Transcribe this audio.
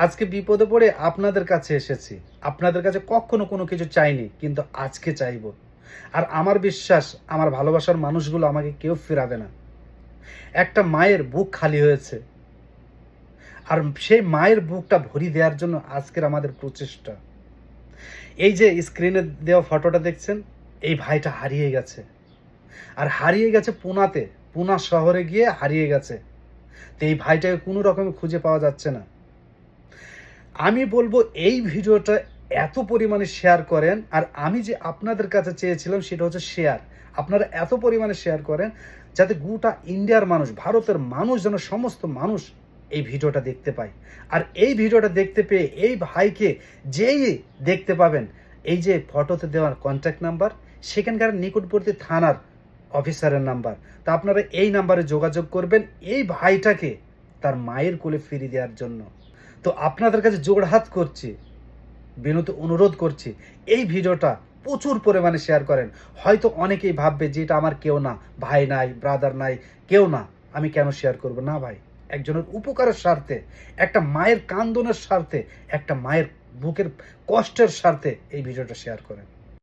আজকে বিপদে পড়ে আপনাদের কাছে এসেছি। আপনাদের কাছে কখনো কোনো কিছু চাইনি, কিন্তু আজকে চাইবো। আর আমার বিশ্বাস, আমার ভালোবাসার মানুষগুলো আমাকে কেউ ফেরাবে না। একটা মায়ের বুক খালি হয়েছে, আর সেই মায়ের বুকটা ভরিয়ে দেওয়ার জন্য আজকের আমাদের প্রচেষ্টা। এই যে স্ক্রিনে দেওয়া ফটোটা দেখছেন, এই ভাইটা হারিয়ে গেছে। আর হারিয়ে গেছে পুনাতে, পুনা শহরে গিয়ে হারিয়ে গেছে। তো এই ভাইটাকে কোনো রকমে খুঁজে পাওয়া যাচ্ছে না। আমি বলবো এই ভিডিওটা এত পরিমাণে শেয়ার করেন, আর আমি যে আপনাদের কাছে চেয়েছিলাম সেটা হচ্ছে শেয়ার। আপনারা এত পরিমাণে শেয়ার করেন যাতে গোটা ইন্ডিয়ার মানুষ, ভারতের মানুষ, যেন সমস্ত মানুষ এই ভিডিওটা দেখতে পায়। আর এই ভিডিওটা দেখতে পেয়ে এই ভাইকে যেই দেখতে পাবেন, এই যে ফটোতে দেওয়ার কন্ট্যাক্ট নাম্বার, সেখানকার নিকটবর্তী থানার অফিসারের নাম্বার, তা আপনারা এই নাম্বারে যোগাযোগ করবেন এই ভাইটাকে তার মায়ের কোলে ফিরিয়ে দেওয়ার জন্য। তো আপনাদের কাছে জোড়হাত করছি, বিনীত অনুরোধ করছি, এই ভিডিওটা প্রচুর পরিমাণে শেয়ার করেন। হয়তো অনেকেই ভাববে যে এটা আমার কেউ না, ভাই নাই, ব্রাদার নাই, কেউ না, আমি কেন শেয়ার করব না? ভাই, একজনের উপকারের স্বার্থে, একটা মায়ের কান্দনের স্বার্থে, একটা মায়ের বুকের কষ্টের স্বার্থে এই ভিডিওটা শেয়ার করেন।